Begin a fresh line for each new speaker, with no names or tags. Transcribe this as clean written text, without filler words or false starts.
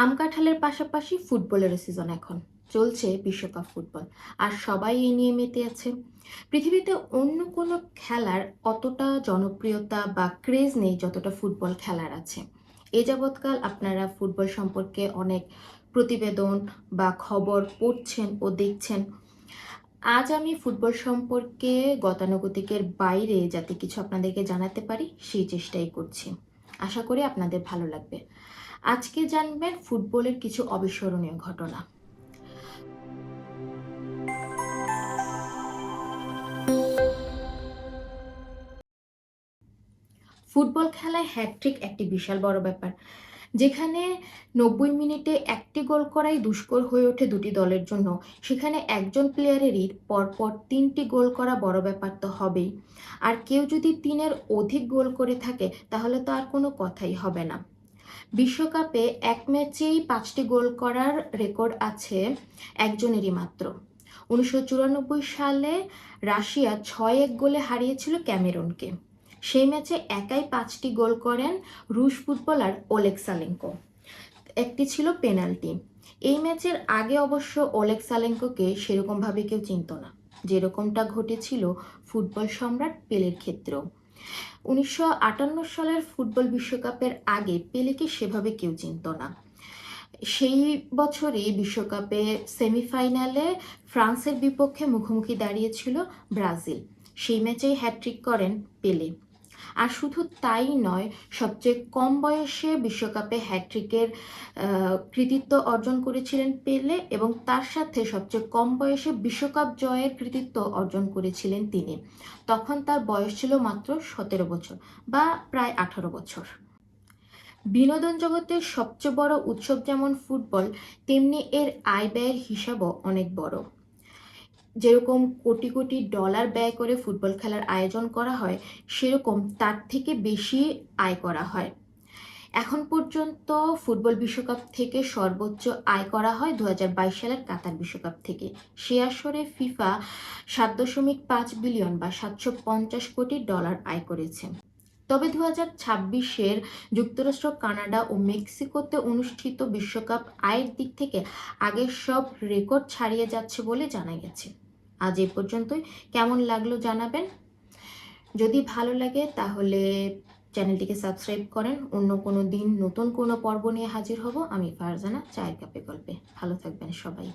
আম কাঁঠালের পাশাপাশি ফুটবলেরও সিজন এখন চলছে বিশ্বকাপ ফুটবল, আর সবাই এই নিয়ে মেতে আছে। পৃথিবীতে অন্য কোনো খেলার অতটা জনপ্রিয়তা বা ক্রেজ নেই যতটা ফুটবল খেলার আছে। এ যাবৎকাল আপনারা ফুটবল সম্পর্কে অনেক প্রতিবেদন বা খবর পড়ছেন ও দেখছেন। আজ আমি ফুটবল সম্পর্কে গতানুগতিকের বাইরে যাতে কিছু আপনাদেরকে জানাতে পারি সেই চেষ্টাই করছি। আশা করি আপনাদের ভালো লাগবে। আজকে জানবেন ফুটবলের কিছু অবিস্মরণীয় ঘটনা। ফুটবল খেলায় হ্যাটট্রিক একটি বিশাল বড় ব্যাপার, যেখানে 90 মিনিটে একটি গোল করাই দুষ্কর হয়ে ওঠে দুটি দলের জন্য। সেখানে একজন প্লেয়ারেরই পরপর 3টি গোল করা বড় ব্যাপার তো হবেই, আর কেউ যদি 3-এর অধিক গোল করে থাকে তাহলে তো আর কোনো কথাই হবে না। বিশ্বকাপে এক ম্যাচেই 5টি গোল করার রেকর্ড আছে একজনেরই মাত্র। 1994 সালে রাশিয়া 6-1 গোলে হারিয়েছিল ক্যামেরুনকে। সেই ম্যাচে একাই 5টি গোল করেন রুশ ফুটবলার ওলেগ সালেঙ্কো। একটি ছিল পেনাল্টি। এই ম্যাচের আগে অবশ্য ওলেগ সালেঙ্কোকে সেরকমভাবে কেউ চিনত না, যেরকমটা ঘটেছিল ফুটবল সম্রাট পেলের ক্ষেত্রেও। 1958 সালের ফুটবল বিশ্বকাপের আগে পেলেকে সেভাবে কেউ চিনত না। সেই বছরই বিশ্বকাপে সেমিফাইনালে ফ্রান্সের বিপক্ষে মুখোমুখি দাঁড়িয়েছিল ব্রাজিল। সেই ম্যাচেই হ্যাটট্রিক করেন পেলে। আর শুধু তাই নয়, সবচেয়ে কম বয়সে বিশ্বকাপে হ্যাটট্রিকের কৃতিত্ব অর্জন করেছিলেন পেলে, এবং তার সাথে সবচেয়ে কম বয়সে বিশ্বকাপ জয়ের কৃতিত্ব অর্জন করেছিলেন তিনি। তখন তার বয়স ছিল মাত্র 17 বছর বা প্রায় 18 বছর। বিনোদন জগতের সবচেয়ে বড় উৎসব যেমন ফুটবল, তেমনি এর আয় ব্যয়ের হিসাবও অনেক বড়। যেরকম কোটি কোটি ডলার ব্যয় করে ফুটবল খেলার আয়োজন করা হয়, সেরকম তার থেকে বেশি আয় করা হয়। এখন পর্যন্ত ফুটবল বিশ্বকাপ থেকে সর্বোচ্চ আয় করা হয় 2022 সালের কাতার বিশ্বকাপ থেকে। সে আসরে ফিফা 7.5 বিলিয়ন বা 750 কোটি ডলার আয় করেছে। তবে 2026-এর যুক্তরাষ্ট্র, কানাডা ও মেক্সিকোতে অনুষ্ঠিত বিশ্বকাপ আয়ের দিক থেকে আগের সব রেকর্ড ছাড়িয়ে যাচ্ছে বলে জানা গেছে। আজ এ পর্যন্তই। কেমন লাগলো জানাবেন। যদি ভালো লাগে তাহলে চ্যানেলটিকে সাবস্ক্রাইব করেন। অন্য কোনো দিন নতুন কোনো পর্ব নিয়ে হাজির হব। আমি ফারজানা, চায়ের কাপে গল্পে। ভালো থাকবেন সবাই।